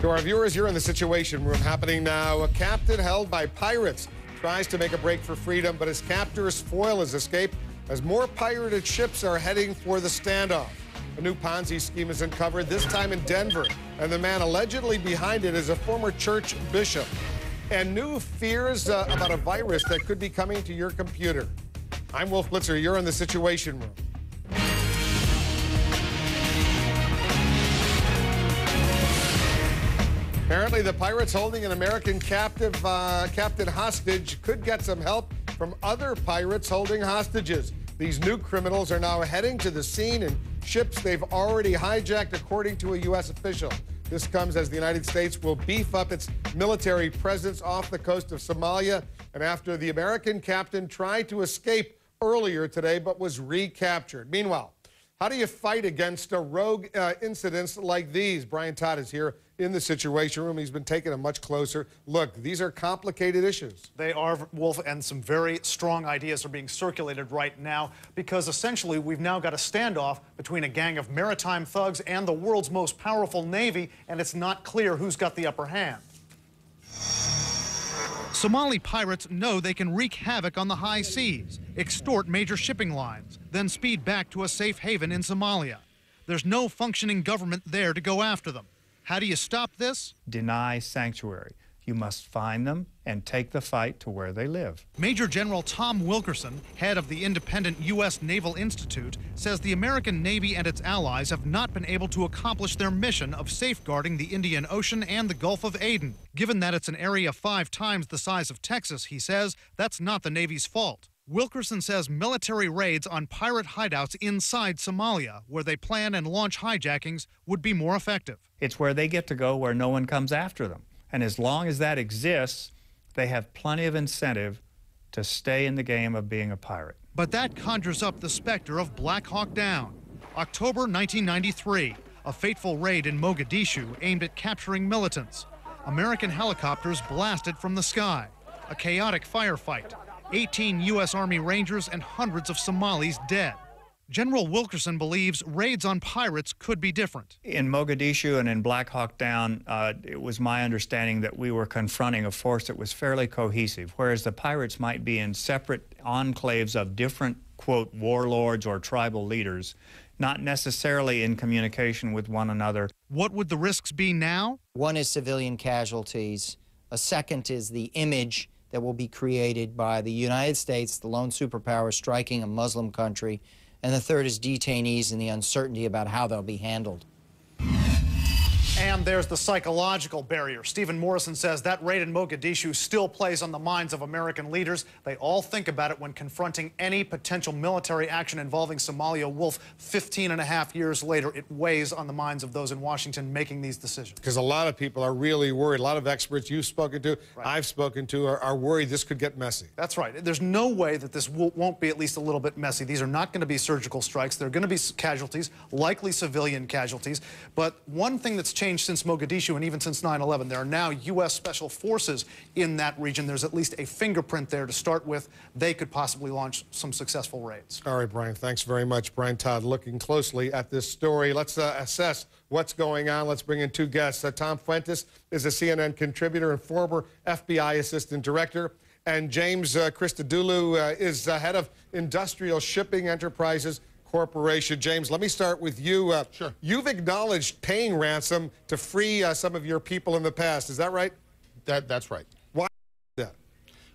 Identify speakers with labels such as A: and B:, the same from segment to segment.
A: To our viewers, you're in the Situation Room happening now. A captain held by pirates tries to make a break for freedom, but his captors foil his escape as more pirated ships are heading for the standoff. A new Ponzi scheme is uncovered, this time in Denver, and the man allegedly behind it is a former church bishop. And new fears about a virus that could be coming to your computer. I'm Wolf Blitzer. You're in the Situation Room. Apparently, the pirates holding an American captain hostage could get some help from other pirates holding hostages. These new criminals are now heading to the scene in ships they've already hijacked, according to a U.S. official. This comes as the United States will beef up its military presence off the coast of Somalia, and after the American captain tried to escape earlier today but was recaptured. Meanwhile, how do you fight against rogue incidents like these? Brian Todd is here in the Situation Room. He's been taking a much closer look. These are complicated issues.
B: They are, Wolf, and some very strong ideas are being circulated right now because essentially we've now got a standoff between a gang of maritime thugs and the world's most powerful navy, and it's not clear who's got the upper hand.
C: Somali pirates know they can wreak havoc on the high seas, extort major shipping lines, then speed back to a safe haven in Somalia. There's no functioning government there to go after them. How do you stop this?
D: Deny sanctuary. You must find them and take the fight to where they live.
C: Major General Tom Wilkerson, head of the independent U.S. Naval Institute, says the American Navy and its allies have not been able to accomplish their mission of safeguarding the Indian Ocean and the Gulf of Aden. Given that it's an area 5 times the size of Texas, he says, that's not the Navy's fault. Wilkerson says military raids on pirate hideouts inside Somalia, where they plan and launch hijackings, would be more effective.
D: It's where they get to go where no one comes after them. And as long as that exists, they have plenty of incentive to stay in the game of being a pirate.
C: But that conjures up the specter of Black Hawk Down. October 1993, a fateful raid in Mogadishu aimed at capturing militants. American helicopters blasted from the sky. A chaotic firefight. 18 U.S. Army Rangers and hundreds of Somalis dead. General Wilkerson believes raids on pirates could be different.
D: In Mogadishu and in Black Hawk Down, it was my understanding that we were confronting a force that was fairly cohesive, whereas the pirates might be in separate enclaves of different, quote, warlords or tribal leaders, not necessarily in communication with one another.
C: What would the risks be now?
E: One is civilian casualties. A second is the image that will be created by the United States, the lone superpower, striking a Muslim country. And the third is detainees and the uncertainty about how they'll be handled.
B: And there's the psychological barrier. Stephen Morrison says that raid in Mogadishu still plays on the minds of American leaders. They all think about it when confronting any potential military action involving Somalia. Wolf, 15 and a half years later, it weighs on the minds of those in Washington making these decisions.
A: Because a lot of people are really worried. A lot of experts you've spoken to,
B: right,
A: I've spoken to, are worried this could get messy.
B: That's right. There's no way that this won't be at least a little bit messy. These are not going to be surgical strikes. They're going to be casualties, likely civilian casualties. But one thing that's changed since Mogadishu and even since 9/11, there are now U.S. Special Forces in that region. There's at least a fingerprint there to start with. They could possibly launch some successful raids.
A: All right, Brian, thanks very much. Brian Todd looking closely at this story. Let's assess what's going on. Let's bring in two guests. Tom Fuentes is a CNN contributor and former FBI assistant director. And James Christodoulou is head of Industrial Shipping Enterprises Corporation. James, let me start with you.
F: Sure.
A: You've acknowledged paying ransom to free some of your people in the past. Is that right?
F: That's right.
A: Why that?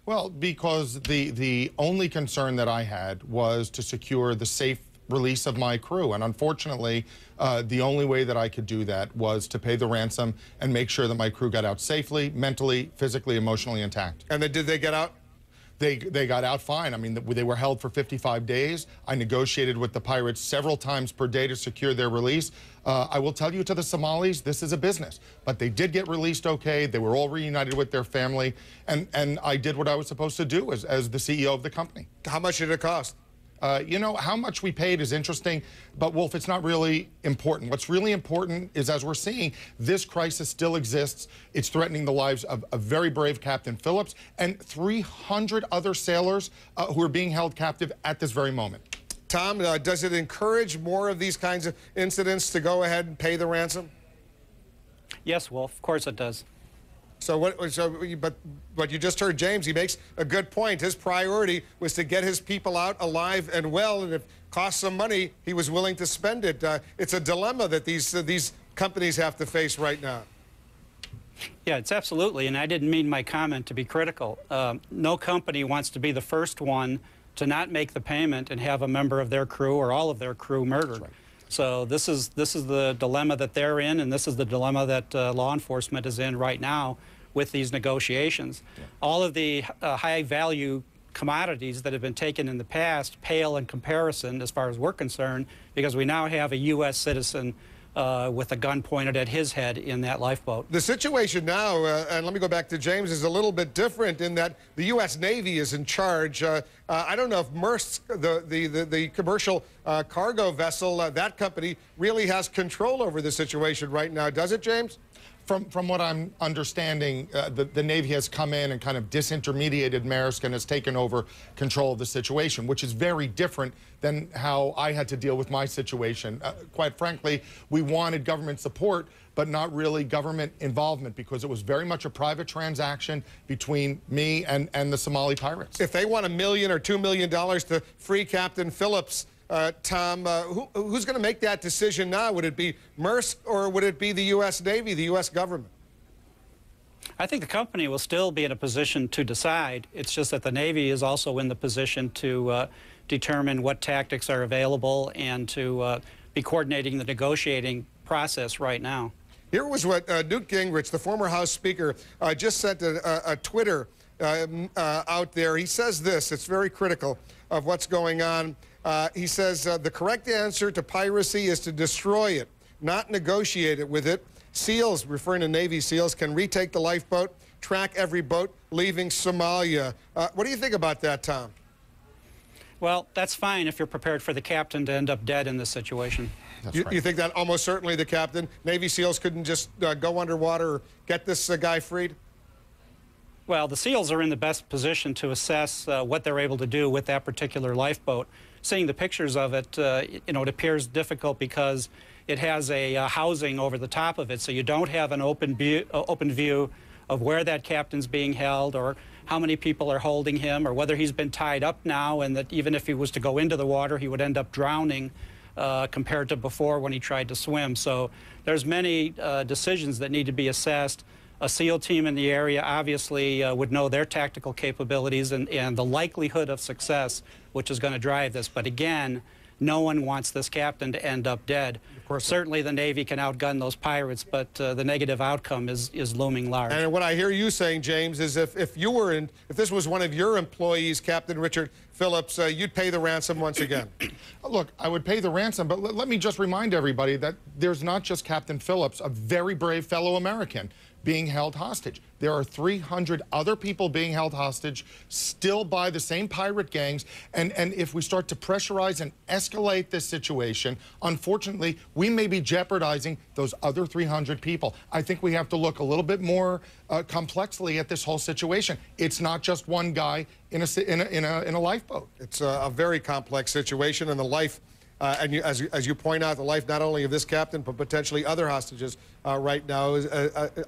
F: Well, because the only concern that I had was to secure the safe release of my crew. And unfortunately, the only way that I could do that was to pay the ransom and make sure that my crew got out safely, mentally, physically, emotionally intact.
A: And did they get out?
F: They got out fine. I mean, they were held for 55 days. I negotiated with the pirates several times per day to secure their release. I will tell you, to the Somalis, this is a business. But they did get released okay. They were all reunited with their family. And I did what I was supposed to do as the CEO of the company.
A: How much did it cost?
F: You know, how much we paid is interesting, but Wolf, it's not really important. What's really important is, as we're seeing, this crisis still exists. It's threatening the lives of a very brave Captain Phillips and 300 other sailors who are being held captive at this very moment.
A: Tom, does it encourage more of these kinds of incidents to go ahead and pay the ransom?
G: Yes, Wolf, of course it does.
A: So but you just heard James. He makes a good point. His priority was to get his people out alive and well, and if it cost some money, he was willing to spend it. It's a dilemma that these companies have to face right now.
G: Yeah, it's absolutely, and I didn't mean my comment to be critical. No company wants to be the first one to not make the payment and have a member of their crew or all of their crew murdered. Right. So this is the dilemma that they're in, and this is the dilemma that law enforcement is in right now with these negotiations. Yeah. All of the high-value commodities that have been taken in the past pale in comparison as far as we're concerned, because we now have a U.S. citizen with a gun pointed at his head in that lifeboat. The
A: situation now, and let me go back to James, is a little bit different in that the U.S. Navy is in charge. I don't know if Maersk, the commercial cargo vessel, that company really has control over the situation right now. Does it, James?
F: From what I'm understanding, the Navy has come in and kind of disintermediated Maersk and has taken over control of the situation, which is very different than how I had to deal with my situation. Quite frankly, we wanted government support, but not really government involvement, because it was very much a private transaction between me and the Somali pirates.
A: If they want $1 million or $2 million to free Captain Phillips, Tom, who's going to make that decision now? Would it be Maersk or would it be the U.S. Navy, the U.S. government?
G: I think the company will still be in a position to decide. It's just that the Navy is also in the position to determine what tactics are available and to be coordinating the negotiating process right now.
A: Here was what Newt Gingrich, the former House Speaker, just sent a Twitter out there. He says this, it's very critical of what's going on. He says, the correct answer to piracy is to destroy it, not negotiate it with it. SEALs, referring to Navy SEALs, can retake the lifeboat, track every boat leaving Somalia. What do you think about that, Tom?
G: Well, that's fine if you're prepared for the captain to end up dead in this situation.
A: You think that almost certainly the captain, Navy SEALs couldn't just go underwater or get this guy freed?
G: Well, the SEALs are in the best position to assess what they're able to do with that particular lifeboat. Seeing the pictures of it, you know, it appears difficult because it has a housing over the top of it, so you don't have an open view of where that captain's being held or how many people are holding him or whether he's been tied up now and that even if he was to go into the water, he would end up drowning compared to before when he tried to swim. So there's many decisions that need to be assessed. A SEAL team in the area obviously would know their tactical capabilities and the likelihood of success, which is going to drive this. But again, no one wants this captain to end up dead. Of course, certainly the Navy can outgun those pirates, but the negative outcome is looming large.
A: And what I hear you saying, James, is if this was one of your employees, Captain Richard Phillips, you'd pay the ransom once again.
F: Look, I would pay the ransom, but let me just remind everybody that there's not just Captain Phillips, a very brave fellow American, being held hostage. There are 300 other people being held hostage, still by the same pirate gangs, and if we start to pressurize and escalate this situation, unfortunately, we may be jeopardizing those other 300 people. I think we have to look a little bit more complexly at this whole situation. It's not just one guy in a lifeboat.
A: It's a very complex situation, and the life and as you point out, the life not only of this captain, but potentially other hostages right now is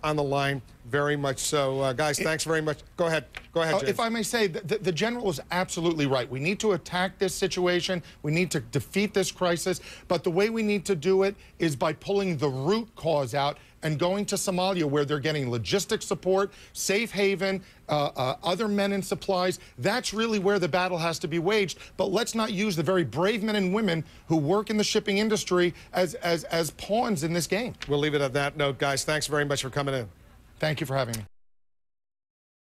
A: on the line, very much so. Guys, thanks very much. Go ahead, James.
F: If I may say, the general is absolutely right. We need to attack this situation. We need to defeat this crisis. But the way we need to do it is by pulling the root cause out and going to Somalia, where they're getting logistic support, safe haven, other men and supplies. That's really where the battle has to be waged. But let's not use the very brave men and women who work in the shipping industry as pawns in this game.
A: We'll leave it at that note, guys. Thanks very much for coming in.
F: Thank you for having me.